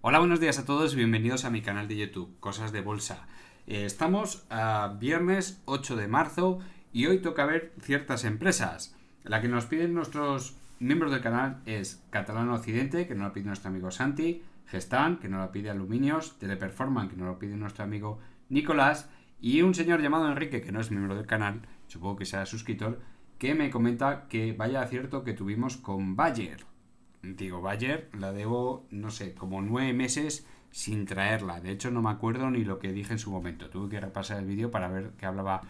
Hola, buenos días a todos y bienvenidos a mi canal de YouTube, Cosas de Bolsa. Estamos a viernes 8 de marzo y hoy toca ver ciertas empresas. La que nos piden nuestros miembros del canal es Catalana Occidente, que nos la pide nuestro amigo Santi, Gestamp, que nos la pide Aluminios, Teleperformance, que nos lo pide nuestro amigo Nicolás, y un señor llamado Enrique, que no es miembro del canal, supongo que sea suscriptor, que me comenta que vaya acierto que tuvimos con Bayer. Digo, Bayer la debo, no sé, como 9 meses sin traerla. De hecho, no me acuerdo ni lo que dije en su momento. Tuve que repasar el vídeo para ver qué hablaba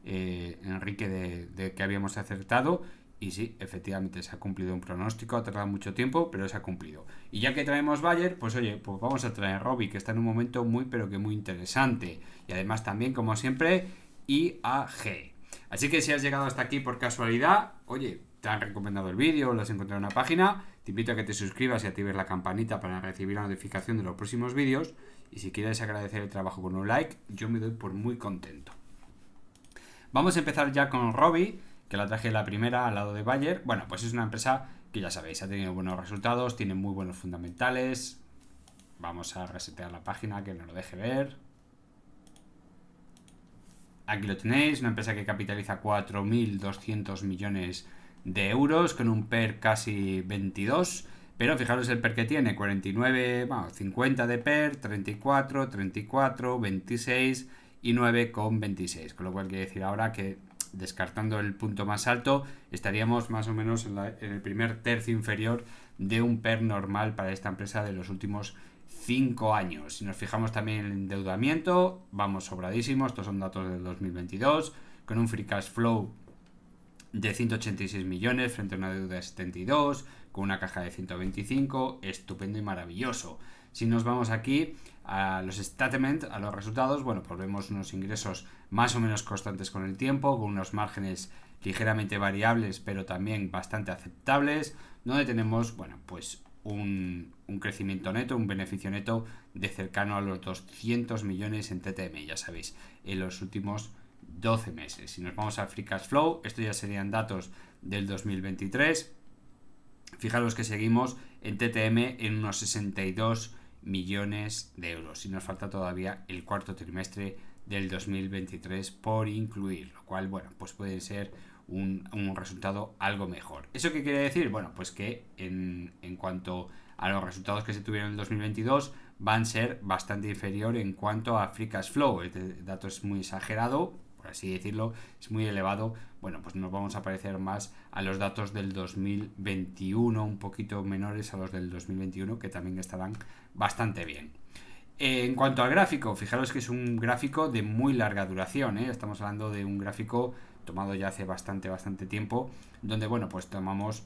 Enrique de que habíamos acertado. Y sí, efectivamente se ha cumplido un pronóstico. Ha tardado mucho tiempo, pero se ha cumplido. Y ya que traemos Bayer, pues oye, pues vamos a traer Robi, que está en un momento muy, pero que muy interesante. Y además también, como siempre, IAG. Así que si has llegado hasta aquí por casualidad, oye, te han recomendado el vídeo, lo has encontrado en una página, te invito a que te suscribas y actives la campanita para recibir la notificación de los próximos vídeos. Y si quieres agradecer el trabajo con un like, yo me doy por muy contento. Vamos a empezar ya con Robi, que la traje la primera al lado de Bayer. Bueno, pues es una empresa que ya sabéis, ha tenido buenos resultados, tiene muy buenos fundamentales. Vamos a resetear la página que nos lo deje ver. Aquí lo tenéis, una empresa que capitaliza 4.200 millones de euros con un PER casi 22, pero fijaros el PER que tiene, 49, bueno, 50 de PER, 34, 34, 26 y 9,26, con lo cual quiere decir ahora que descartando el punto más alto estaríamos más o menos en el primer tercio inferior de un PER normal para esta empresa de los últimos 5 años. Si nos fijamos también en el endeudamiento, vamos sobradísimos. Estos son datos del 2022, con un free cash flow de 186 millones frente a una deuda de 72, con una caja de 125, estupendo y maravilloso. Si nos vamos aquí a los statements, a los resultados, bueno, pues vemos unos ingresos más o menos constantes con el tiempo, con unos márgenes ligeramente variables, pero también bastante aceptables, donde tenemos, bueno, pues un crecimiento neto, un beneficio neto de cercano a los 200 millones en TTM, ya sabéis, en los últimos 12 meses. Si nos vamos al Free Cash Flow, esto ya serían datos del 2023. Fijaros que seguimos en TTM en unos 62 millones de euros. Y nos falta todavía el cuarto trimestre del 2023 por incluir, lo cual, bueno, pues puede ser un resultado algo mejor. ¿Eso qué quiere decir? Bueno, pues que en cuanto a los resultados que se tuvieron en el 2022 van a ser bastante inferior en cuanto a Free Cash Flow. Este dato es muy exagerado, por así decirlo, es muy elevado. Bueno, pues nos vamos a parecer más a los datos del 2021, un poquito menores a los del 2021, que también estarán bastante bien. En cuanto al gráfico, fijaros que es un gráfico de muy larga duración, ¿eh? Estamos hablando de un gráfico tomado ya hace bastante tiempo, donde, bueno, pues tomamos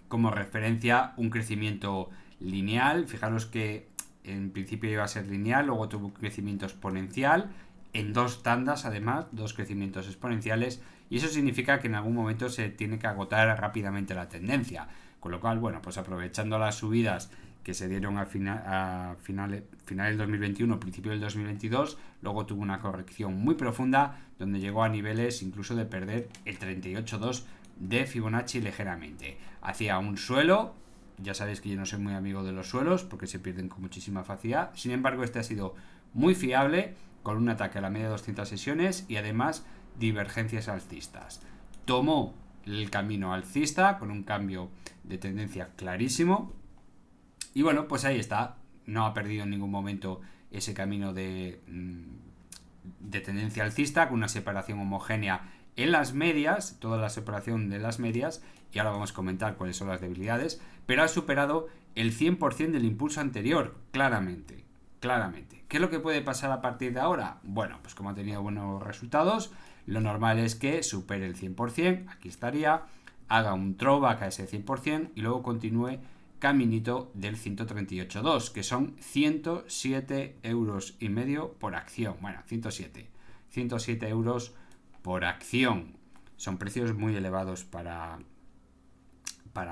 como referencia un crecimiento lineal. Fijaros que en principio iba a ser lineal, luego tuvo un crecimiento exponencial, en dos tandas además, dos crecimientos exponenciales, y eso significa que en algún momento se tiene que agotar rápidamente la tendencia. Con lo cual, bueno, pues aprovechando las subidas que se dieron a final del 2021, principio del 2022, luego tuvo una corrección muy profunda donde llegó a niveles incluso de perder el 38,2 de Fibonacci ligeramente. Hacia un suelo, ya sabéis que yo no soy muy amigo de los suelos porque se pierden con muchísima facilidad, sin embargo este ha sido muy fiable, con un ataque a la media de 200 sesiones y además divergencias alcistas. Tomó el camino alcista con un cambio de tendencia clarísimo y bueno, pues ahí está, no ha perdido en ningún momento ese camino de tendencia alcista, con una separación homogénea en las medias, toda la separación de las medias, y ahora vamos a comentar cuáles son las debilidades, pero ha superado el 100% del impulso anterior, claramente. ¿Qué es lo que puede pasar a partir de ahora? Bueno, pues como ha tenido buenos resultados, lo normal es que supere el 100%, aquí estaría, haga un throwback a ese 100% y luego continúe caminito del 138.2, que son 107 euros y medio por acción. Bueno, 107 euros por acción. Son precios muy elevados para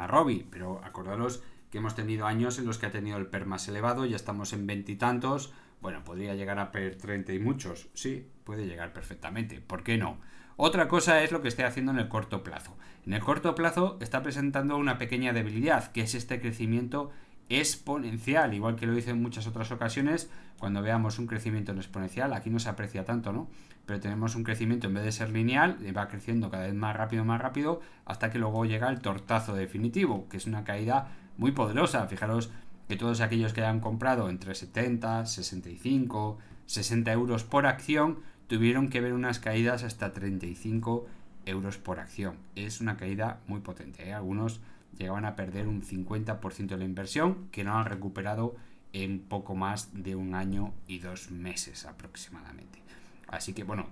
Robi, pero acordaros que hemos tenido años en los que ha tenido el PER más elevado, ya estamos en 20 y tantos. Bueno, podría llegar a PER 30 y muchos. Sí, puede llegar perfectamente. ¿Por qué no? Otra cosa es lo que esté haciendo en el corto plazo. En el corto plazo está presentando una pequeña debilidad, que es este crecimiento exponencial, igual que lo hice en muchas otras ocasiones. Cuando veamos un crecimiento en exponencial, aquí no se aprecia tanto, ¿no? Pero tenemos un crecimiento, en vez de ser lineal, va creciendo cada vez más rápido, hasta que luego llega el tortazo definitivo, que es una caída muy poderosa. Fijaros que todos aquellos que hayan comprado entre 70, 65, 60 euros por acción, tuvieron que ver unas caídas hasta 35 euros por acción. Es una caída muy potente, ¿eh? Algunos llegaban a perder un 50% de la inversión, que no han recuperado en poco más de un año y 2 meses aproximadamente. Así que bueno,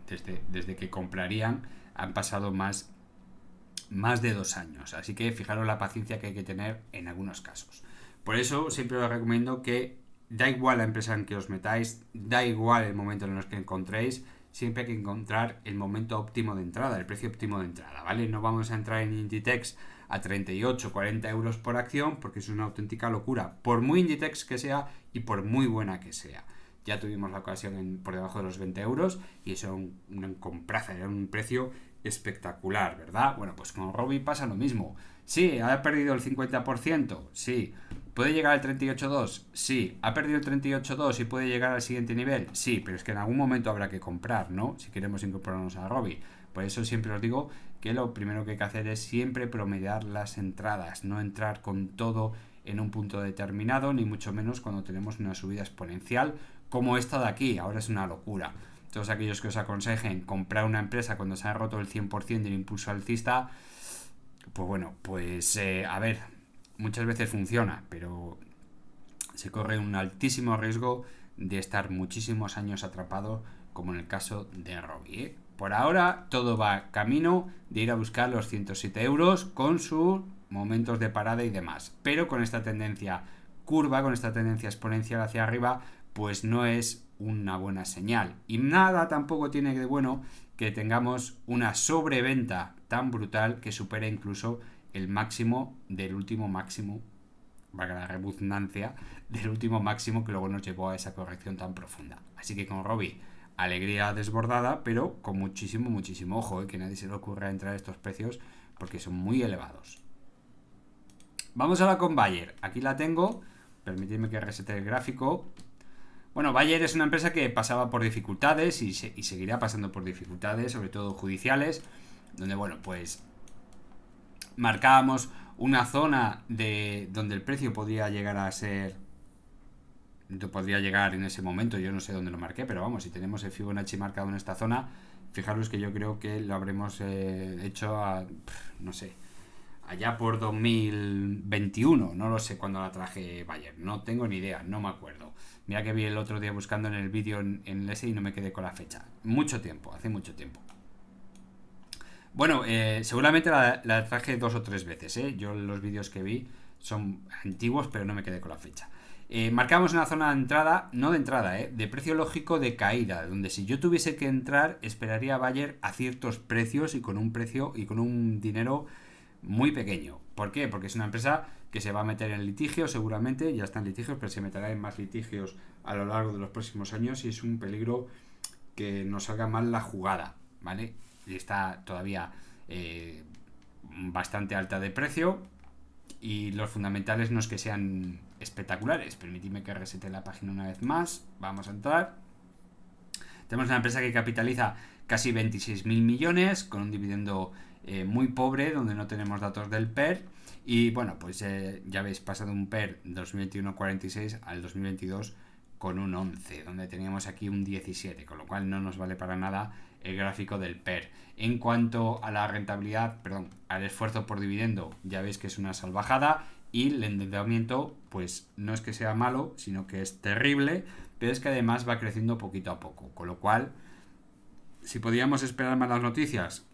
desde que comprarían han pasado más de 2 años. Así que fijaros la paciencia que hay que tener en algunos casos. Por eso siempre os recomiendo que da igual la empresa en que os metáis, da igual el momento en el que encontréis, siempre hay que encontrar el momento óptimo de entrada, el precio óptimo de entrada, ¿vale? No vamos a entrar en Inditex a 38, 40 euros por acción, porque es una auténtica locura, por muy Inditex que sea y por muy buena que sea. Ya tuvimos la ocasión por debajo de los 20 euros y eso era un compraza, era un precio espectacular, ¿verdad? Bueno, pues con Robi pasa lo mismo. Sí, ha perdido el 50%, sí. ¿Puede llegar al 38.2? Sí. ¿Ha perdido el 38.2 y puede llegar al siguiente nivel? Sí, pero es que en algún momento habrá que comprar, ¿no? Si queremos incorporarnos a Robi. Por eso siempre os digo que lo primero que hay que hacer es siempre promediar las entradas, no entrar con todo en un punto determinado, ni mucho menos cuando tenemos una subida exponencial como esta de aquí. Ahora es una locura. Todos aquellos que os aconsejen comprar una empresa cuando se ha roto el 100% del impulso alcista, pues bueno, pues a ver, muchas veces funciona, pero se corre un altísimo riesgo de estar muchísimos años atrapado, como en el caso de Robi, ¿eh? Por ahora todo va camino de ir a buscar los 107 euros con sus momentos de parada y demás, pero con esta tendencia curva, con esta tendencia exponencial hacia arriba, pues no es una buena señal. Y nada tampoco tiene de bueno que tengamos una sobreventa tan brutal que supere incluso el máximo del último máximo, valga la redundancia, del último máximo que luego nos llevó a esa corrección tan profunda. Así que con Robi, alegría desbordada, pero con muchísimo ojo, que nadie se le ocurra entrar a estos precios porque son muy elevados. Vamos ahora con Bayer. Aquí la tengo. Permitidme que resete el gráfico. Bueno, Bayer es una empresa que pasaba por dificultades y seguirá pasando por dificultades, sobre todo judiciales, donde, bueno, pues marcábamos una zona de donde el precio podría llegar a ser, podría llegar en ese momento, yo no sé dónde lo marqué, pero vamos, si tenemos el Fibonacci marcado en esta zona, fijaros que yo creo que lo habremos hecho a, no sé, allá por 2021, no lo sé cuándo la traje Bayer, no tengo ni idea, no me acuerdo. Mira que vi el otro día buscando en el vídeo en el S y no me quedé con la fecha. Mucho tiempo, hace mucho tiempo. Bueno, seguramente la traje 2 o 3 veces, ¿eh? Yo los vídeos que vi son antiguos, pero no me quedé con la fecha. Marcamos una zona de entrada, no de entrada, de precio lógico de caída, donde si yo tuviese que entrar, esperaría a Bayer a ciertos precios y con un precio y con un dinero muy pequeño. ¿Por qué? Porque es una empresa que se va a meter en litigios, seguramente, ya está en litigios, pero se meterá en más litigios a lo largo de los próximos años y es un peligro que nos salga mal la jugada, ¿vale? Y está todavía bastante alta de precio y los fundamentales no es que sean espectaculares. Permitidme que resete la página una vez más. Vamos a entrar. Tenemos una empresa que capitaliza casi 26.000 millones con un dividendo muy pobre, donde no tenemos datos del PER. Y bueno, pues ya veis, pasa de un PER 2021 46 al 2022 con un 11, donde teníamos aquí un 17, con lo cual no nos vale para nada el gráfico del PER. En cuanto a la rentabilidad, perdón, al esfuerzo por dividendo, ya veis que es una salvajada y el endeudamiento, pues no es que sea malo, sino que es terrible, pero es que además va creciendo poquito a poco, con lo cual, si podíamos esperar malas noticias,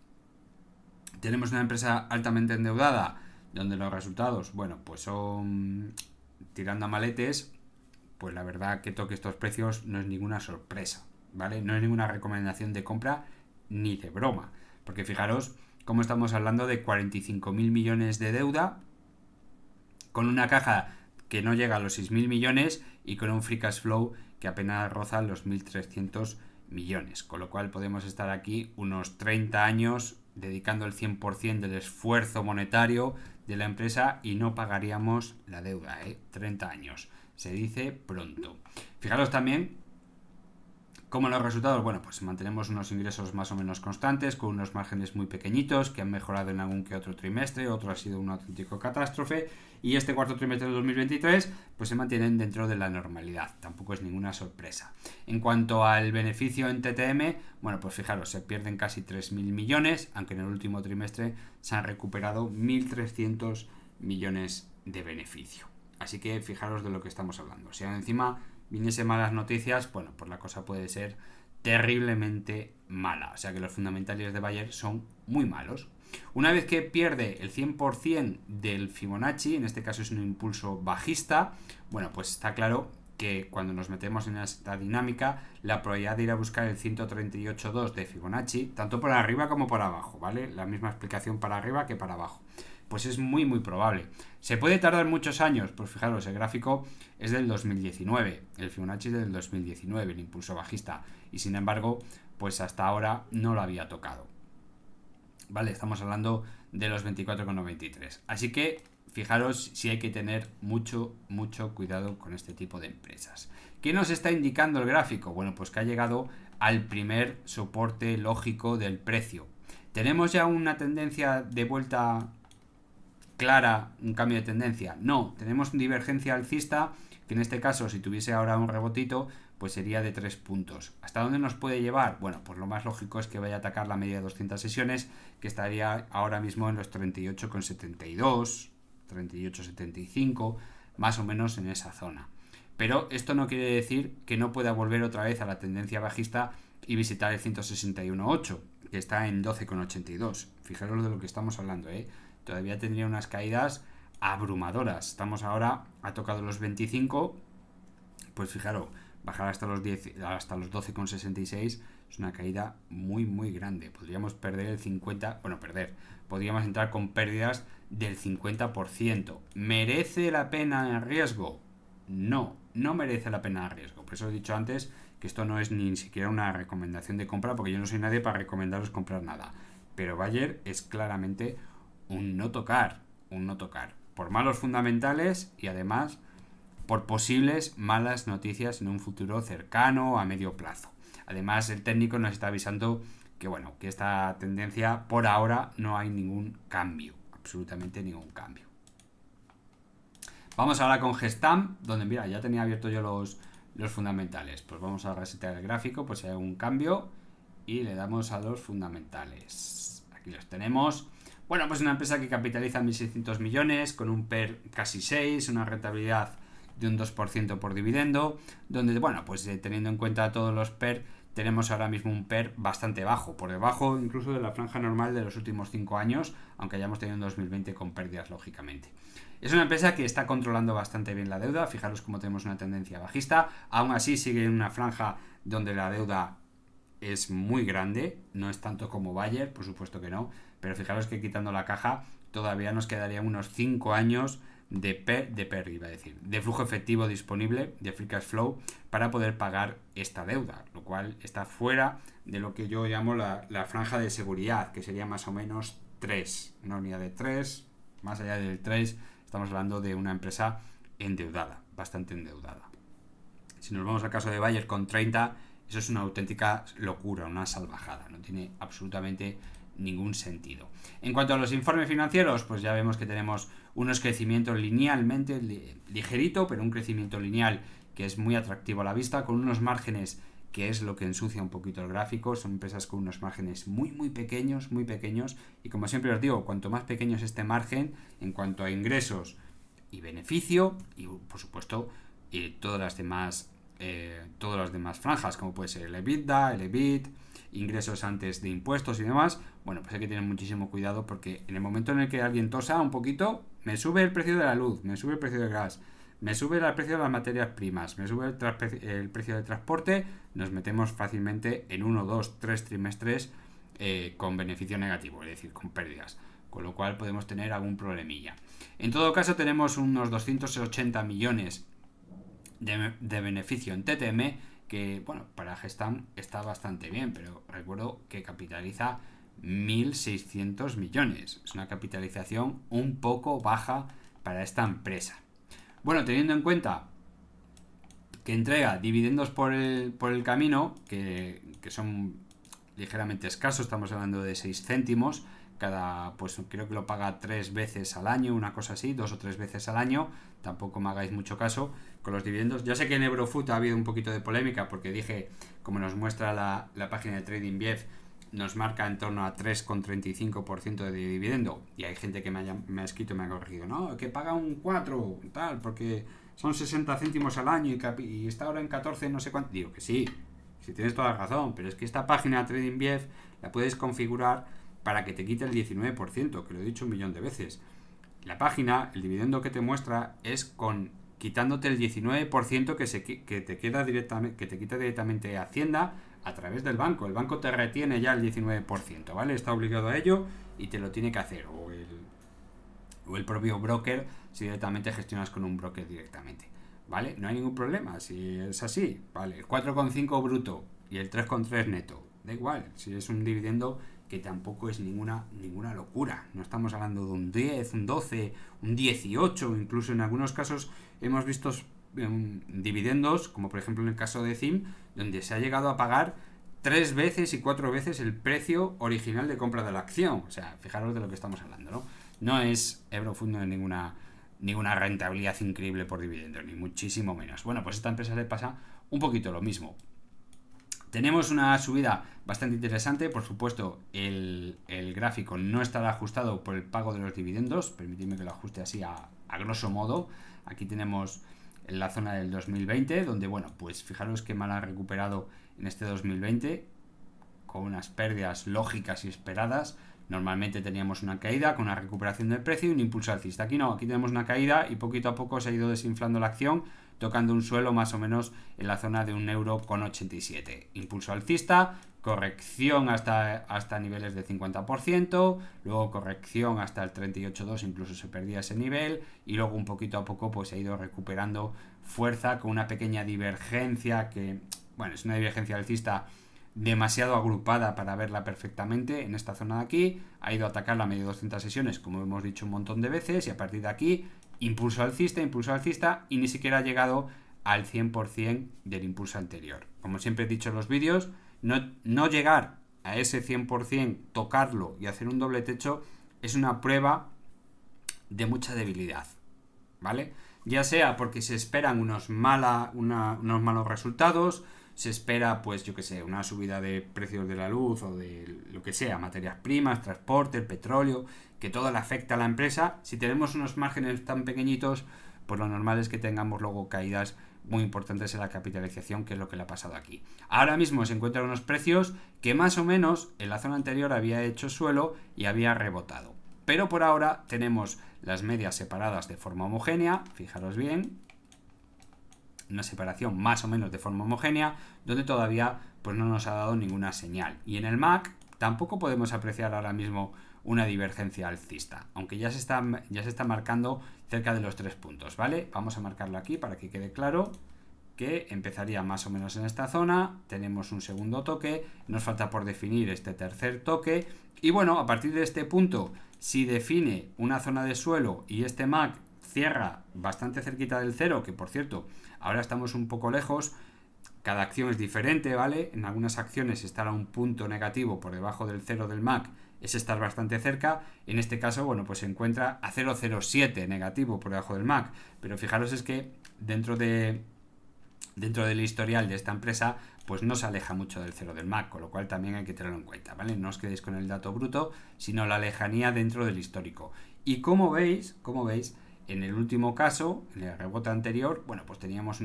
tenemos una empresa altamente endeudada, donde los resultados, bueno, pues son tirando a maletes, pues la verdad que toque estos precios no es ninguna sorpresa, ¿vale? No es ninguna recomendación de compra ni de broma, porque fijaros cómo estamos hablando de 45.000 millones de deuda, con una caja que no llega a los 6.000 millones y con un free cash flow que apenas roza los 1.300 millones, con lo cual podemos estar aquí unos 30 años dedicando el 100% del esfuerzo monetario de la empresa y no pagaríamos la deuda, 30 años. Se dice pronto. Fijaros también cómo los resultados, bueno, pues mantenemos unos ingresos más o menos constantes, con unos márgenes muy pequeñitos, que han mejorado en algún que otro trimestre, otro ha sido una auténtica catástrofe, y este cuarto trimestre de 2023, pues se mantienen dentro de la normalidad, tampoco es ninguna sorpresa. En cuanto al beneficio en TTM, bueno, pues fijaros, se pierden casi 3.000 millones, aunque en el último trimestre se han recuperado 1.300 millones de beneficio. Así que fijaros de lo que estamos hablando. Si encima viniese malas noticias, bueno, pues la cosa puede ser terriblemente mala. O sea que los fundamentales de Bayer son muy malos. Una vez que pierde el 100% del Fibonacci, en este caso es un impulso bajista, bueno, pues está claro que cuando nos metemos en esta dinámica, la probabilidad de ir a buscar el 138.2 de Fibonacci, tanto por arriba como por abajo, ¿vale? La misma explicación para arriba que para abajo. Pues es muy muy probable. ¿Se puede tardar muchos años? Pues fijaros, el gráfico es del 2019, el Fibonacci es del 2019, el impulso bajista, y sin embargo, pues hasta ahora no lo había tocado. Vale, estamos hablando de los 24,93. Así que fijaros si hay que tener mucho cuidado con este tipo de empresas. ¿Qué nos está indicando el gráfico? Bueno, pues que ha llegado al primer soporte lógico del precio. ¿Tenemos ya una tendencia de vuelta clara, un cambio de tendencia? No, tenemos divergencia alcista, que en este caso, si tuviese ahora un rebotito, pues sería de 3 puntos. ¿Hasta dónde nos puede llevar? Bueno, pues lo más lógico es que vaya a atacar la media de 200 sesiones, que estaría ahora mismo en los 38,72, 38,75, más o menos en esa zona. Pero esto no quiere decir que no pueda volver otra vez a la tendencia bajista y visitar el 161,8, que está en 12,82. Fijaros de lo que estamos hablando, todavía tendría unas caídas abrumadoras. Estamos ahora, ha tocado los 25, pues fijaros, bajar hasta los 10, hasta los 12,66 es una caída muy grande. Podríamos perder el 50, bueno, podríamos entrar con pérdidas del 50%. ¿Merece la pena el riesgo? No merece la pena el riesgo. Por eso he dicho antes que esto no es ni siquiera una recomendación de compra, porque yo no soy nadie para recomendaros comprar nada. Pero Bayer es claramente un no tocar, por malos fundamentales y además por posibles malas noticias en un futuro cercano a medio plazo. Además, el técnico nos está avisando que bueno, que esta tendencia por ahora no hay ningún cambio, absolutamente ningún cambio. Vamos ahora con Gestamp, donde mira, ya tenía abierto yo los fundamentales. Pues vamos a resetear el gráfico, pues si hay un cambio y le damos a los fundamentales. Aquí los tenemos. Bueno, pues una empresa que capitaliza 1.600 millones, con un PER casi 6, una rentabilidad de un 2% por dividendo, donde, bueno, pues teniendo en cuenta todos los PER, tenemos ahora mismo un PER bastante bajo, por debajo incluso de la franja normal de los últimos 5 años, aunque hayamos tenido un 2020 con pérdidas, lógicamente. Es una empresa que está controlando bastante bien la deuda, fijaros cómo tenemos una tendencia bajista, aún así sigue en una franja donde la deuda es muy grande, no es tanto como Bayer, por supuesto que no, pero fijaros que quitando la caja todavía nos quedarían unos 5 años de flujo efectivo disponible, de free cash flow, para poder pagar esta deuda, lo cual está fuera de lo que yo llamo la franja de seguridad, que sería más o menos 3, una unidad de 3, más allá del 3, estamos hablando de una empresa endeudada, bastante endeudada. Si nos vamos al caso de Bayer con 30, eso es una auténtica locura, una salvajada, no tiene absolutamente ningún sentido. En cuanto a los informes financieros, pues ya vemos que tenemos unos crecimientos linealmente, ligerito, pero un crecimiento lineal que es muy atractivo a la vista, con unos márgenes que es lo que ensucia un poquito el gráfico. Son empresas con unos márgenes muy pequeños, y como siempre os digo, cuanto más pequeño es este margen en cuanto a ingresos y beneficio, y por supuesto todas las demás franjas, como puede ser el EBITDA, el EBIT, ingresos antes de impuestos y demás, bueno, pues hay que tener muchísimo cuidado, porque en el momento en el que alguien tosa un poquito, me sube el precio de la luz, me sube el precio del gas, me sube el precio de las materias primas, me sube el precio del transporte, nos metemos fácilmente en 1, 2, 3 trimestres con beneficio negativo, es decir, con pérdidas, con lo cual podemos tener algún problemilla. En todo caso, tenemos unos 280 millones de beneficio en TTM, que bueno, para Gestamp está bastante bien, pero recuerdo que capitaliza 1.600 millones. Es una capitalización un poco baja para esta empresa. Bueno, teniendo en cuenta que entrega dividendos por el camino, que son ligeramente escasos, estamos hablando de 6 céntimos, pues creo que lo paga 3 veces al año, una cosa así, 2 o 3 veces al año, tampoco me hagáis mucho caso con los dividendos. Ya sé que en Eurofood ha habido un poquito de polémica porque dije, como nos muestra la página de TradingView, nos marca en torno a 3,35% de dividendo, y hay gente que me ha escrito y me ha corregido, no, que paga un 4, tal, porque son 60 céntimos al año y está ahora en 14 no sé cuánto. Digo que sí, si tienes toda la razón, pero es que esta página TradingView la puedes configurar para que te quite el 19%, que lo he dicho un millón de veces. La página, el dividendo que te muestra es quitándote el 19% que te queda directamente, que te quita directamente Hacienda a través del banco. El banco te retiene ya el 19%, ¿vale? Está obligado a ello y te lo tiene que hacer. O el propio broker, si directamente gestionas con un broker directamente, ¿vale? No hay ningún problema, si es así, ¿vale? El 4,5 bruto y el 3,3 neto, da igual, si es un dividendo que tampoco es ninguna locura. No estamos hablando de un 10, un 12, un 18, incluso en algunos casos hemos visto dividendos, como por ejemplo en el caso de CIM, donde se ha llegado a pagar 3 veces y 4 veces el precio original de compra de la acción. O sea, fijaros de lo que estamos hablando, ¿no? No es Eurofood, no es ninguna rentabilidad increíble por dividendos, ni muchísimo menos. Bueno, pues a esta empresa le pasa un poquito lo mismo. Tenemos una subida bastante interesante. Por supuesto, el gráfico no estará ajustado por el pago de los dividendos. Permitidme que lo ajuste así a grosso modo. Aquí tenemos en la zona del 2020, donde, bueno, pues fijaros que mal ha recuperado en este 2020, con unas pérdidas lógicas y esperadas. Normalmente teníamos una caída con una recuperación del precio y un impulso alcista. Aquí no, aquí tenemos una caída y poquito a poco se ha ido desinflando la acción, tocando un suelo más o menos en la zona de 1,87 €. Impulso alcista, corrección hasta niveles de 50%, luego corrección hasta el 38,2, incluso se perdía ese nivel, y luego un poquito a poco pues se ha ido recuperando fuerza con una pequeña divergencia que, bueno, es una divergencia alcista demasiado agrupada para verla perfectamente en esta zona de aquí. Ha ido a atacar la media de 200 sesiones, como hemos dicho un montón de veces, y a partir de aquí impulso alcista, y ni siquiera ha llegado al 100% del impulso anterior. Como siempre he dicho en los vídeos, no llegar a ese 100%, tocarlo y hacer un doble techo es una prueba de mucha debilidad, ¿vale? Ya sea porque se esperan unos malos resultados, se espera, pues yo que sé, una subida de precios de la luz o de lo que sea, materias primas, transporte, el petróleo, que todo le afecta a la empresa. Si tenemos unos márgenes tan pequeñitos, pues lo normal es que tengamos luego caídas muy importantes en la capitalización, que es lo que le ha pasado aquí. Ahora mismo se encuentran unos precios que más o menos en la zona anterior había hecho suelo y había rebotado. Pero por ahora tenemos las medias separadas de forma homogénea, fijaros bien, una separación más o menos de forma homogénea, donde todavía pues no nos ha dado ninguna señal. Y en el MAC tampoco podemos apreciar ahora mismo una divergencia alcista, aunque ya se está marcando cerca de los 3 puntos, ¿vale? Vamos a marcarlo aquí para que quede claro que empezaría más o menos en esta zona. Tenemos un segundo toque, nos falta por definir este tercer toque, y bueno, a partir de este punto, si define una zona de suelo y este MAC cierra bastante cerquita del cero, que por cierto, ahora estamos un poco lejos, cada acción es diferente, ¿vale? En algunas acciones estar a un punto negativo por debajo del cero del MAC es estar bastante cerca. En este caso, bueno, pues se encuentra a 0,07 negativo por debajo del MAC, pero fijaros es que dentro del historial de esta empresa pues no se aleja mucho del cero del MAC, con lo cual también hay que tenerlo en cuenta, ¿vale? No os quedéis con el dato bruto, sino la lejanía dentro del histórico. Y como veis, en el último caso, en el rebote anterior, bueno, pues teníamos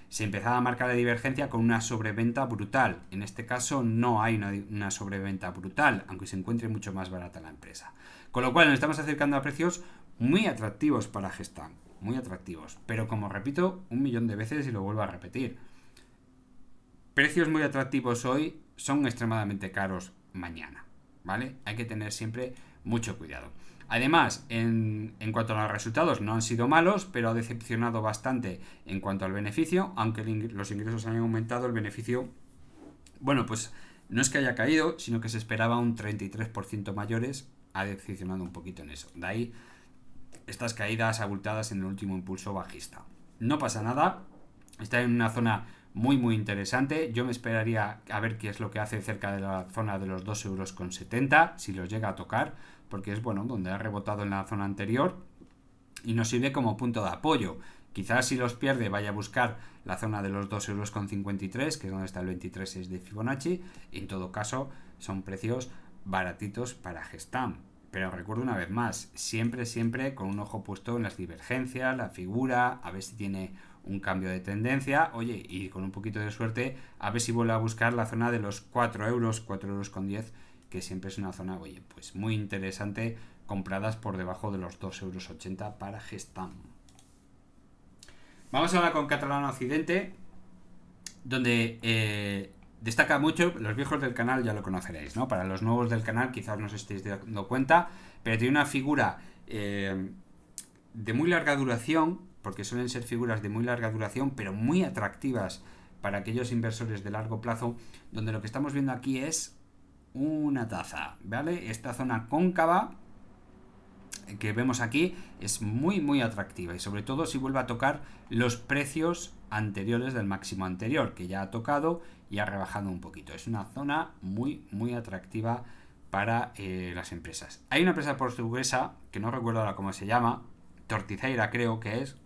se empezaba a marcar la divergencia con una sobreventa brutal. En este caso no hay una sobreventa brutal, aunque se encuentre mucho más barata la empresa. Con lo cual nos estamos acercando a precios muy atractivos para Gestamp, muy atractivos. Pero como repito 1.000.000 de veces y lo vuelvo a repetir, precios muy atractivos hoy son extremadamente caros mañana, ¿vale? Hay que tener siempre mucho cuidado. Además, en cuanto a los resultados, no han sido malos, pero ha decepcionado bastante en cuanto al beneficio. Aunque los ingresos han aumentado, el beneficio, bueno, pues no es que haya caído, sino que se esperaba un 33% mayores, ha decepcionado un poquito en eso. De ahí estas caídas abultadas en el último impulso bajista. No pasa nada, está en una zona muy interesante. Yo me esperaría a ver qué es lo que hace cerca de la zona de los 2,70 €, si los llega a tocar, porque es bueno donde ha rebotado en la zona anterior y nos sirve como punto de apoyo. Quizás si los pierde vaya a buscar la zona de los 2,53 €, que es donde está el 23,6 de Fibonacci, y en todo caso son precios baratitos para Gestam. Pero recuerdo una vez más, siempre con un ojo puesto en las divergencias, la figura, a ver si tiene un cambio de tendencia, oye, y con un poquito de suerte, a ver si vuelve a buscar la zona de los 4 euros, 4,10 €, que siempre es una zona, oye, pues muy interesante, compradas por debajo de los 2,80 € para Gestam. Vamos ahora con Catalana Occidente, donde destaca mucho. Los viejos del canal ya lo conoceréis, ¿no? Para los nuevos del canal quizás no os estéis dando cuenta, pero tiene una figura de muy larga duración, porque suelen ser figuras de muy larga duración, pero muy atractivas para aquellos inversores de largo plazo, donde lo que estamos viendo aquí es una taza, ¿vale? Esta zona cóncava que vemos aquí es muy atractiva, y sobre todo si vuelve a tocar los precios anteriores del máximo anterior, que ya ha tocado y ha rebajado un poquito. Es una zona muy atractiva para las empresas. Hay una empresa portuguesa, que no recuerdo ahora cómo se llama, Torticeira creo que es,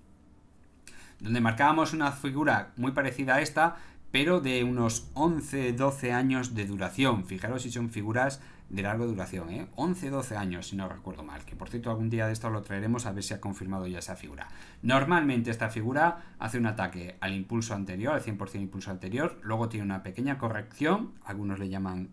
donde marcábamos una figura muy parecida a esta, pero de unos 11-12 años de duración. Fijaros si son figuras de larga duración, 11-12 años, si no recuerdo mal, que por cierto algún día de esto lo traeremos a ver si ha confirmado ya esa figura. Normalmente esta figura hace un ataque al impulso anterior, al 100% impulso anterior, luego tiene una pequeña corrección, algunos le llaman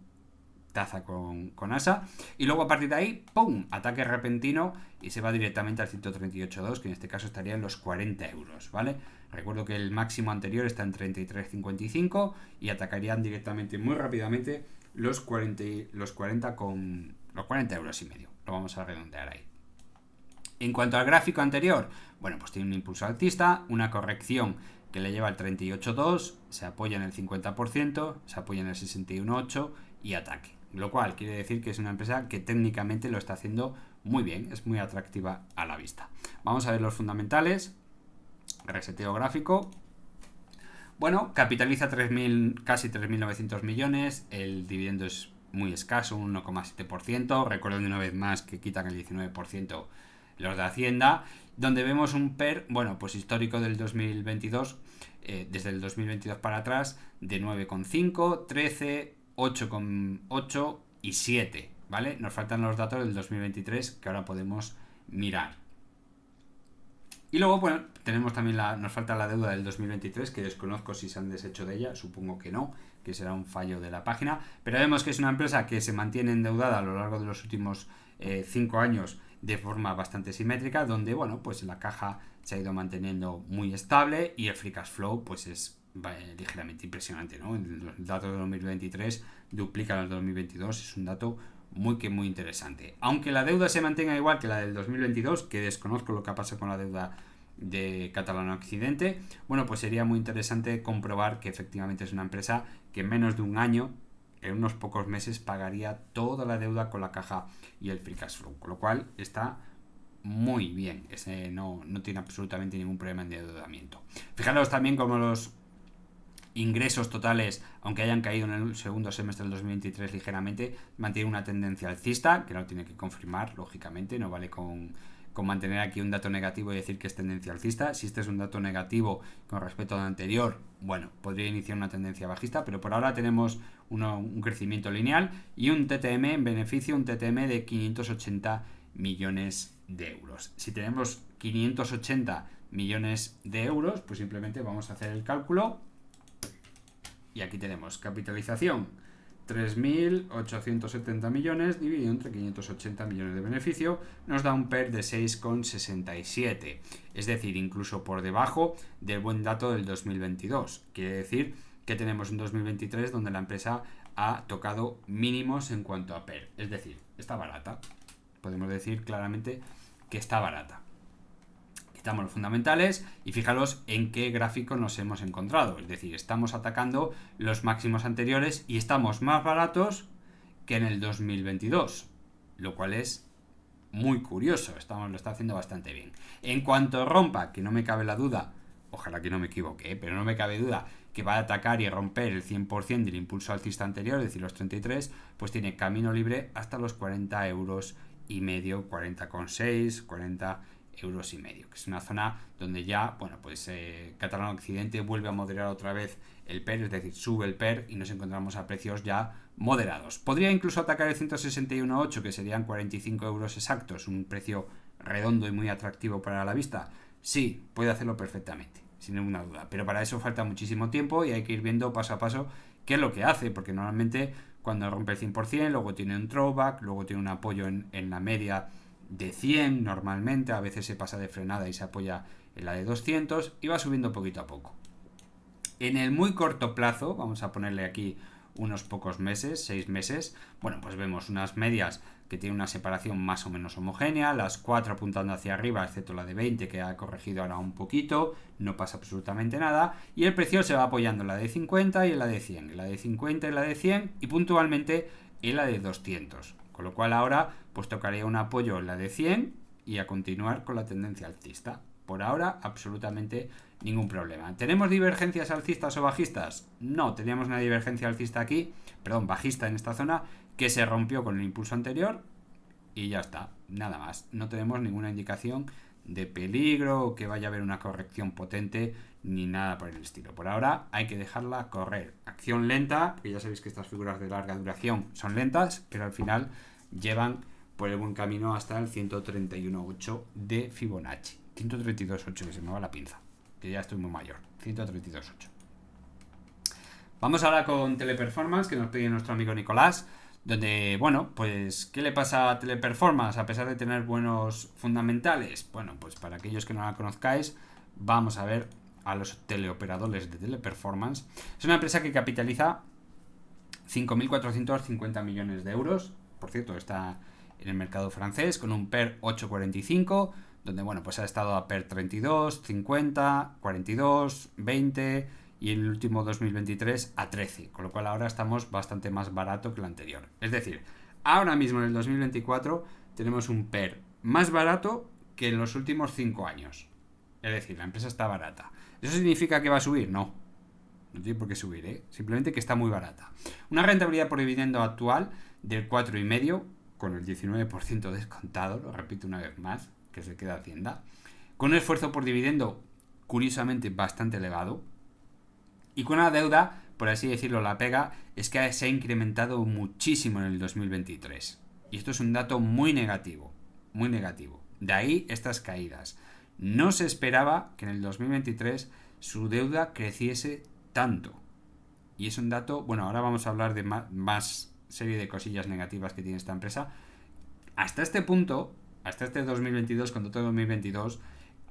taza con asa, y luego a partir de ahí, ¡pum!, ataque repentino y se va directamente al 138.2, que en este caso estaría en los 40 euros, ¿vale? Recuerdo que el máximo anterior está en 33,55 y atacarían directamente muy rápidamente los 40 euros y medio. Lo vamos a redondear ahí. En cuanto al gráfico anterior, bueno, pues tiene un impulso alcista, una corrección que le lleva al 38.2, se apoya en el 50%, se apoya en el 61.8 y ataque. Lo cual quiere decir que es una empresa que técnicamente lo está haciendo muy bien, es muy atractiva a la vista. Vamos a ver los fundamentales. Reseteo gráfico. Bueno, capitaliza casi 3.900 millones, el dividendo es muy escaso, un 1,7%. Recuerden una vez más que quitan el 19% los de Hacienda, donde vemos un PER, bueno, pues histórico del 2022, desde el 2022 para atrás, de 9,5, 13, 8,8 y 7, ¿vale? Nos faltan los datos del 2023 que ahora podemos mirar. Y luego, bueno, tenemos también nos falta la deuda del 2023, que desconozco si se han deshecho de ella, supongo que no, que será un fallo de la página, pero vemos que es una empresa que se mantiene endeudada a lo largo de los últimos 5 años de forma bastante simétrica, donde, bueno, pues la caja se ha ido manteniendo muy estable y el free cash flow, pues es ligeramente impresionante, ¿no? Los datos de 2023 duplican los de 2022, es un dato muy interesante. Aunque la deuda se mantenga igual que la del 2022, que desconozco lo que ha pasado con la deuda de Catalana Occidente, bueno, pues sería muy interesante comprobar que efectivamente es una empresa que en menos de un año, en unos pocos meses, pagaría toda la deuda con la caja y el free cash flow, con lo cual está muy bien. No tiene absolutamente ningún problema en endeudamiento. Fijaros también como los ingresos totales, aunque hayan caído en el segundo semestre del 2023 ligeramente, mantiene una tendencia alcista, que no tiene que confirmar, lógicamente, no vale con mantener aquí un dato negativo y decir que es tendencia alcista. Si este es un dato negativo con respecto al anterior, bueno, podría iniciar una tendencia bajista, pero por ahora tenemos un crecimiento lineal y un TTM en beneficio, un TTM de 580 millones de euros. Si tenemos 580 millones de euros, pues simplemente vamos a hacer el cálculo. Y aquí tenemos capitalización 3.870 millones dividido entre 580 millones de beneficio, nos da un PER de 6,67. Es decir, incluso por debajo del buen dato del 2022. Quiere decir que tenemos un 2023 donde la empresa ha tocado mínimos en cuanto a PER. Es decir, está barata. Podemos decir claramente que está barata. Quitamos los fundamentales y fijaros en qué gráfico nos hemos encontrado. Es decir, estamos atacando los máximos anteriores y estamos más baratos que en el 2022, lo cual es muy curioso. Lo está haciendo bastante bien. En cuanto rompa, que no me cabe la duda, ojalá que no me equivoque, pero no me cabe duda que va a atacar y romper el 100% del impulso alcista anterior, es decir, los 33, pues tiene camino libre hasta los 40 euros y medio, 40,6, 40 euros y medio, que es una zona donde ya, bueno, pues Catalán Occidente vuelve a moderar otra vez el PER, es decir, sube el PER y nos encontramos a precios ya moderados. Podría incluso atacar el 161,8, que serían 45 euros exactos, un precio redondo y muy atractivo para la vista. Sí, puede hacerlo perfectamente, sin ninguna duda, pero para eso falta muchísimo tiempo y hay que ir viendo paso a paso qué es lo que hace, porque normalmente cuando rompe el 100%, luego tiene un throwback, luego tiene un apoyo en la media de 100 normalmente, a veces se pasa de frenada y se apoya en la de 200 y va subiendo poquito a poco. En el muy corto plazo, vamos a ponerle aquí unos pocos meses, 6 meses, bueno, pues vemos unas medias que tienen una separación más o menos homogénea, las 4 apuntando hacia arriba, excepto la de 20 que ha corregido ahora un poquito, no pasa absolutamente nada, y el precio se va apoyando en la de 50 y en la de 100, en la de 50 y en la de 100 y puntualmente en la de 200, con lo cual ahora pues tocaría un apoyo en la de 100 y a continuar con la tendencia alcista. Por ahora, absolutamente ningún problema. ¿Tenemos divergencias alcistas o bajistas? No, teníamos una divergencia alcista aquí, perdón, bajista en esta zona, que se rompió con el impulso anterior y ya está, nada más. No tenemos ninguna indicación de peligro, que vaya a haber una corrección potente, ni nada por el estilo. Por ahora hay que dejarla correr. Acción lenta, porque ya sabéis que estas figuras de larga duración son lentas, pero al final llevan por el buen camino hasta el 131,8 de Fibonacci. 132,8, que se me va la pinza, que ya estoy muy mayor. 132,8. Vamos ahora con Teleperformance, que nos pide nuestro amigo Nicolás, donde, bueno, pues, ¿qué le pasa a Teleperformance a pesar de tener buenos fundamentales? Bueno, pues para aquellos que no la conozcáis, vamos a ver a los teleoperadores de Teleperformance. Es una empresa que capitaliza 5.450 millones de euros. Por cierto, está en el mercado francés con un PER 8,45, donde, bueno, pues ha estado a PER 32, 50, 42, 20 y en el último 2023 a 13, con lo cual ahora estamos bastante más barato que el anterior. Es decir, ahora mismo en el 2024 tenemos un PER más barato que en los últimos 5 años. Es decir, la empresa está barata. ¿Eso significa que va a subir? No. No tiene por qué subir, ¿eh? Simplemente que está muy barata. Una rentabilidad por dividendo actual del 4,5, con el 19% descontado, lo repito una vez más, que se queda Hacienda, con un esfuerzo por dividendo curiosamente bastante elevado y con una deuda, por así decirlo, la pega es que se ha incrementado muchísimo en el 2023 y esto es un dato muy negativo, muy negativo. De ahí estas caídas. No se esperaba que en el 2023 su deuda creciese tanto y es un dato, bueno, ahora vamos a hablar de más serie de cosillas negativas que tiene esta empresa. Hasta este punto, hasta este 2022, con todo 2022,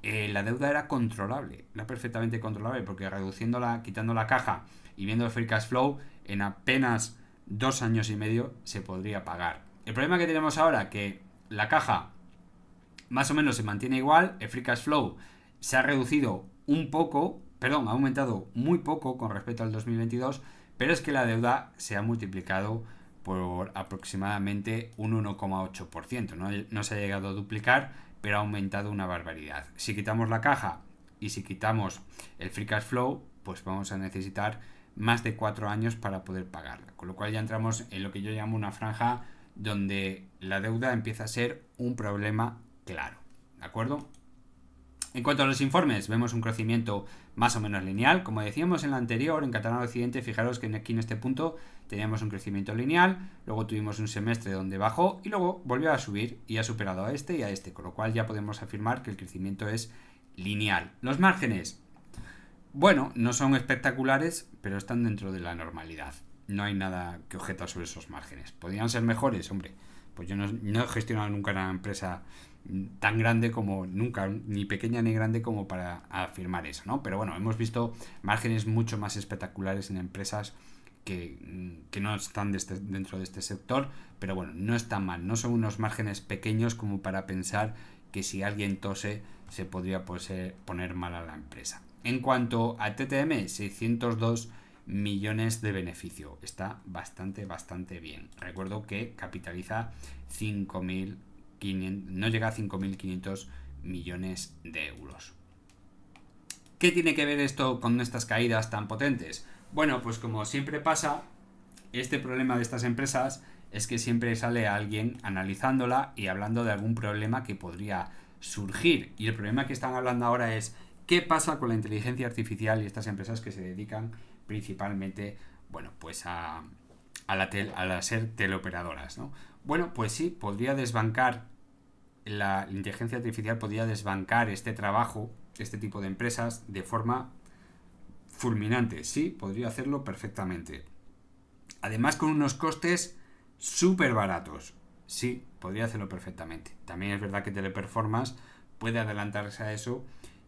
la deuda era controlable, era perfectamente controlable, porque reduciéndola, quitando la caja y viendo el free cash flow, en apenas 2 años y medio se podría pagar. El problema que tenemos ahora, que la caja más o menos se mantiene igual, el free cash flow se ha reducido un poco, perdón, ha aumentado muy poco con respecto al 2022, pero es que la deuda se ha multiplicado por aproximadamente un 1,8%. No se ha llegado a duplicar, pero ha aumentado una barbaridad. Si quitamos la caja y si quitamos el free cash flow, pues vamos a necesitar más de 4 años para poder pagarla. Con lo cual ya entramos en lo que yo llamo una franja donde la deuda empieza a ser un problema claro. ¿De acuerdo? En cuanto a los informes, vemos un crecimiento más o menos lineal. Como decíamos en la anterior, en Catalán Occidente, fijaros que aquí en este punto teníamos un crecimiento lineal, luego tuvimos un semestre donde bajó y luego volvió a subir y ha superado a este y a este, con lo cual ya podemos afirmar que el crecimiento es lineal. Los márgenes, bueno, no son espectaculares, pero están dentro de la normalidad. No hay nada que objetar sobre esos márgenes. ¿Podrían ser mejores? Hombre, pues yo no he gestionado nunca una empresa tan grande como nunca, ni pequeña ni grande como para afirmar eso, ¿no? Pero bueno, hemos visto márgenes mucho más espectaculares en empresas que no están dentro de este sector, pero bueno, no están mal, no son unos márgenes pequeños como para pensar que si alguien tose se podría poner mal a la empresa. En cuanto a TTM, 602 millones de beneficio. Está bastante bien. Recuerdo que capitaliza 5.500, no llega a 5.500 millones de euros. ¿Qué tiene que ver esto con estas caídas tan potentes? Bueno, pues como siempre pasa, este problema de estas empresas es que siempre sale alguien analizándola y hablando de algún problema que podría surgir. Y el problema que están hablando ahora es qué pasa con la inteligencia artificial y estas empresas que se dedican principalmente, bueno, pues a ser teleoperadoras, ¿no? Bueno, pues sí, podría desbancar la inteligencia artificial, podría desbancar este trabajo, este tipo de empresas, de forma fulminante. Sí, podría hacerlo perfectamente. Además, con unos costes súper baratos. Sí, podría hacerlo perfectamente. También es verdad que Teleperformance puede adelantarse a eso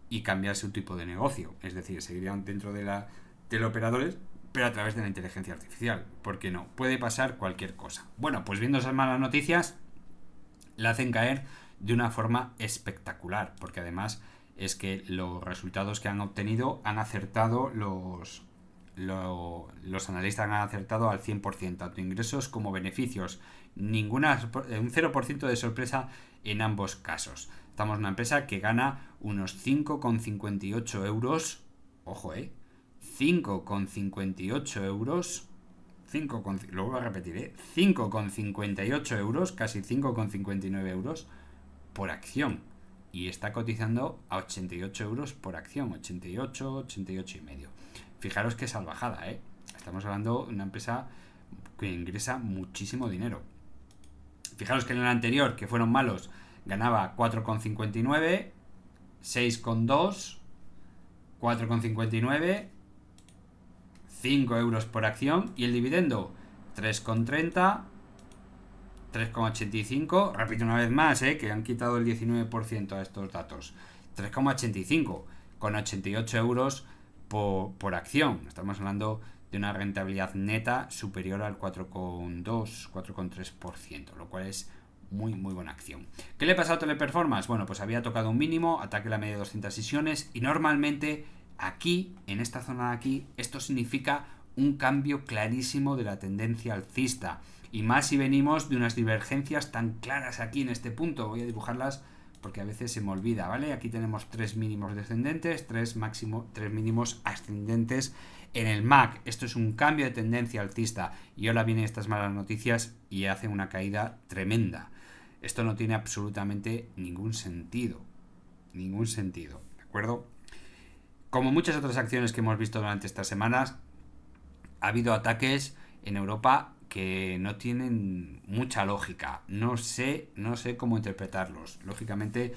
y cambiar su tipo de negocio. Es decir, seguirían dentro de la teleoperadores, pero a través de la inteligencia artificial. ¿Por qué no? Puede pasar cualquier cosa. Bueno, pues viendo esas malas noticias, la hacen caer de una forma espectacular, porque además es que los resultados que han obtenido han acertado los analistas han acertado al 100%, tanto ingresos como beneficios. Un 0% de sorpresa en ambos casos. Estamos en una empresa que gana unos 5,58 euros. Ojo, 5,58 euros. Lo vuelvo a repetir, 5,58 euros, casi 5,59 euros por acción. Y está cotizando a 88 euros por acción, 88 y medio. Fijaros qué salvajada, Estamos hablando de una empresa que ingresa muchísimo dinero. Fijaros que en el anterior, que fueron malos, ganaba 4,59, 6,2, 4,59, 5 euros por acción, y el dividendo 3,30, 3,85. Repito una vez más, que han quitado el 19% a estos datos. 3,85 con 88 euros por acción. Estamos hablando de una rentabilidad neta superior al 4,2, 4,3%, lo cual es muy buena acción. ¿Qué le pasa a Teleperformance? Bueno, pues había tocado un mínimo, ataque la media de 200 sesiones, y normalmente aquí, en esta zona de aquí, esto significa un cambio clarísimo de la tendencia alcista, y más si venimos de unas divergencias tan claras aquí en este punto. Voy a dibujarlas porque a veces se me olvida, ¿vale? Aquí tenemos 3 mínimos descendentes, 3 mínimos ascendentes en el MAC. Esto es un cambio de tendencia alcista, y ahora vienen estas malas noticias y hacen una caída tremenda. Esto no tiene absolutamente ningún sentido, ¿de acuerdo? Como muchas otras acciones que hemos visto durante estas semanas, ha habido ataques en Europa que no tienen mucha lógica. No sé cómo interpretarlos. Lógicamente,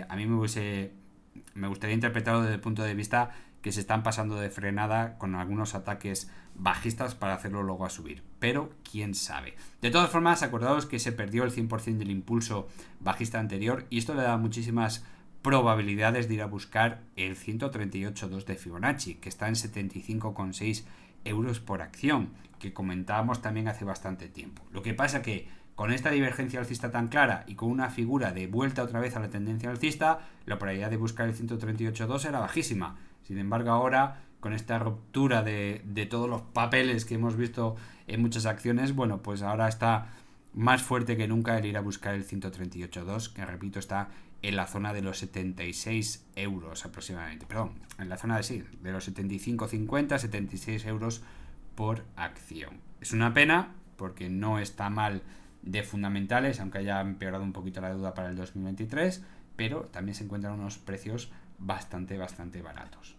a mí me gustaría interpretarlo desde el punto de vista que se están pasando de frenada con algunos ataques bajistas para hacerlo luego a subir. Pero quién sabe. De todas formas, acordaos que se perdió el 100% del impulso bajista anterior, y esto le da muchísimas probabilidades de ir a buscar el 138.2 de Fibonacci, que está en 75,6 euros por acción, que comentábamos también hace bastante tiempo. Lo que pasa que con esta divergencia alcista tan clara y con una figura de vuelta otra vez a la tendencia alcista, la probabilidad de buscar el 138.2 era bajísima. Sin embargo, ahora, con esta ruptura de todos los papeles que hemos visto en muchas acciones, bueno, pues ahora está más fuerte que nunca el ir a buscar el 138.2, que repito, está en la zona de los 76 euros aproximadamente. Perdón, en la zona de los 75,50, 76 euros por acción. Es una pena porque no está mal de fundamentales, aunque haya empeorado un poquito la deuda para el 2023, pero también se encuentran unos precios bastante baratos.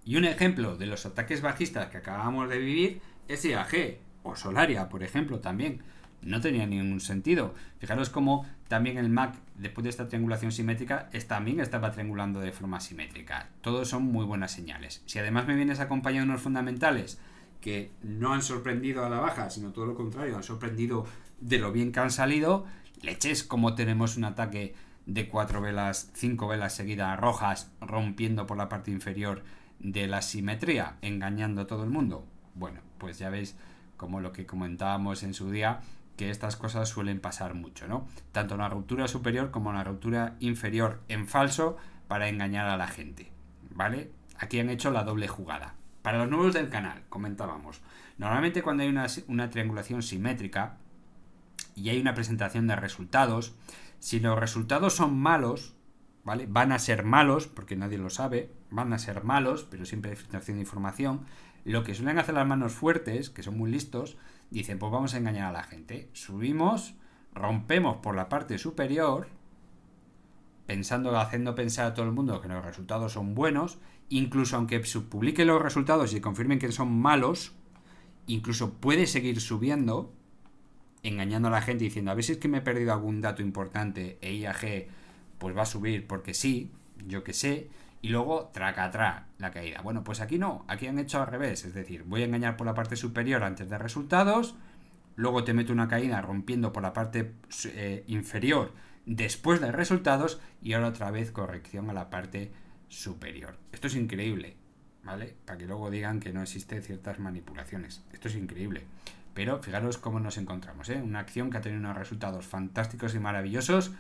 Y un ejemplo de los ataques bajistas que acabamos de vivir es IAG o Solaria, por ejemplo, también. No tenía ningún sentido. Fijaros cómo también el MAC, después de esta triangulación simétrica, también estaba triangulando de forma simétrica. Todos son muy buenas señales. Si además me vienes acompañado de unos fundamentales que no han sorprendido a la baja, sino todo lo contrario, han sorprendido de lo bien que han salido, leches, como tenemos un ataque de 5 velas seguidas rojas, rompiendo por la parte inferior de la simetría, engañando a todo el mundo. Bueno, pues ya veis como lo que comentábamos en su día, que estas cosas suelen pasar mucho, ¿no? Tanto en la ruptura superior como en la ruptura inferior en falso para engañar a la gente, ¿vale? Aquí han hecho la doble jugada. Para los nuevos del canal, comentábamos, normalmente cuando hay una triangulación simétrica y hay una presentación de resultados, si los resultados son malos, ¿vale? Van a ser malos, porque nadie lo sabe, van a ser malos, pero siempre hay filtración de información. Lo que suelen hacer las manos fuertes, que son muy listos, dicen, pues vamos a engañar a la gente. Subimos, rompemos por la parte superior, haciendo pensar a todo el mundo que los resultados son buenos, incluso aunque publiquen los resultados y confirmen que son malos, incluso puede seguir subiendo, engañando a la gente diciendo, a ver si es que me he perdido algún dato importante e IAG pues va a subir porque sí, yo que sé, y luego tracatrá la caída. Bueno, pues aquí no, aquí han hecho al revés, es decir, voy a engañar por la parte superior antes de resultados, luego te meto una caída rompiendo por la parte inferior después de resultados y ahora otra vez corrección a la parte superior. Esto es increíble, ¿vale? Para que luego digan que no existen ciertas manipulaciones. Esto es increíble. Pero fijaros cómo nos encontramos, ¿eh? Una acción que ha tenido unos resultados fantásticos y maravillosos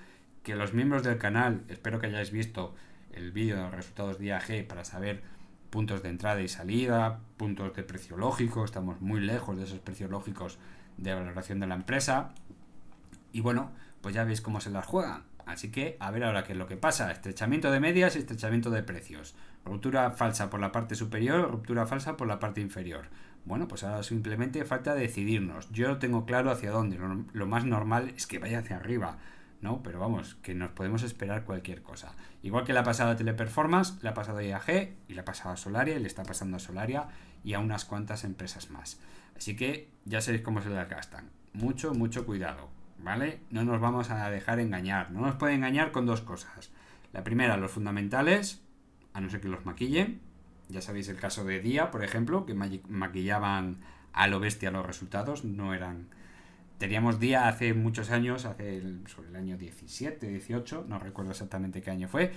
que los miembros del canal, espero que hayáis visto el vídeo de los resultados de IAG para saber puntos de entrada y salida, puntos de precio lógico, estamos muy lejos de esos precios lógicos de valoración de la empresa. Y bueno, pues ya veis cómo se las juegan. Así que a ver ahora qué es lo que pasa. Estrechamiento de medias y estrechamiento de precios. Ruptura falsa por la parte superior, ruptura falsa por la parte inferior. Bueno, pues ahora simplemente falta decidirnos. Yo lo tengo claro hacia dónde. Lo más normal es que vaya hacia arriba, ¿no? Pero vamos, que nos podemos esperar cualquier cosa. Igual que le ha pasado a Teleperformance, le ha pasado a IAG y le ha pasado a Solaria y le está pasando a Solaria y a unas cuantas empresas más. Así que ya sabéis cómo se las gastan. Mucho, mucho cuidado, ¿vale? No nos vamos a dejar engañar. No nos puede engañar con dos cosas. La primera, los fundamentales, a no ser que los maquillen. Ya sabéis el caso de Día, por ejemplo, que maquillaban a lo bestia los resultados. No eran... Teníamos Día hace muchos años, sobre el año 17, 18, no recuerdo exactamente qué año fue,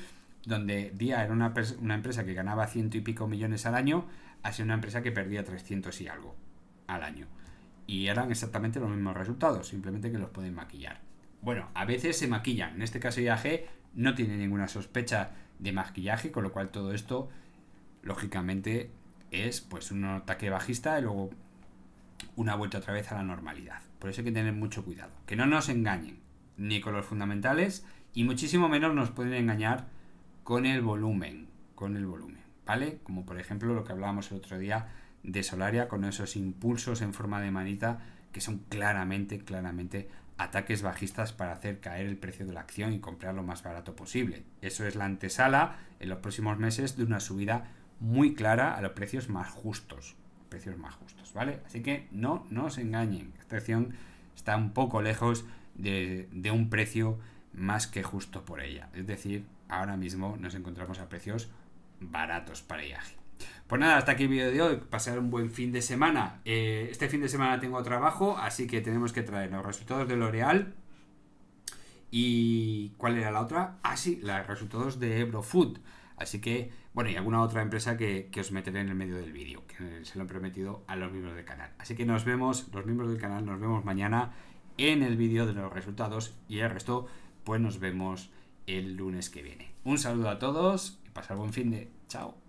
donde Día era una empresa que ganaba 100 y pico millones al año, a ser una empresa que perdía 300 y algo al año. Y eran exactamente los mismos resultados, simplemente que los pueden maquillar. Bueno, a veces se maquillan. En este caso IAG no tiene ninguna sospecha de maquillaje, con lo cual todo esto, lógicamente, es pues un ataque bajista y luego una vuelta otra vez a la normalidad. Por eso hay que tener mucho cuidado. Que no nos engañen, ni con los fundamentales, y muchísimo menos nos pueden engañar con el volumen. ¿Vale? Como por ejemplo lo que hablábamos el otro día de Solaria, con esos impulsos en forma de manita que son claramente ataques bajistas para hacer caer el precio de la acción y comprar lo más barato posible. Eso es la antesala en los próximos meses de una subida muy clara a los precios más justos, ¿vale? Así que no os engañen, esta acción está un poco lejos de un precio más que justo por ella, es decir, ahora mismo nos encontramos a precios baratos para IAG. Pues nada, hasta aquí el vídeo de hoy. Pasar un buen fin de semana. Este fin de semana tengo trabajo, así que tenemos que traer los resultados de L'Oréal. ¿Y cuál era la otra? Ah, sí, los resultados de Ebrofood. Así que, bueno, y alguna otra empresa que os meteré en el medio del vídeo, que se lo he prometido a los miembros del canal. Así que nos vemos, los miembros del canal, nos vemos mañana en el vídeo de los resultados y el resto, pues nos vemos el lunes que viene. Un saludo a todos y pasar buen fin de... Chao.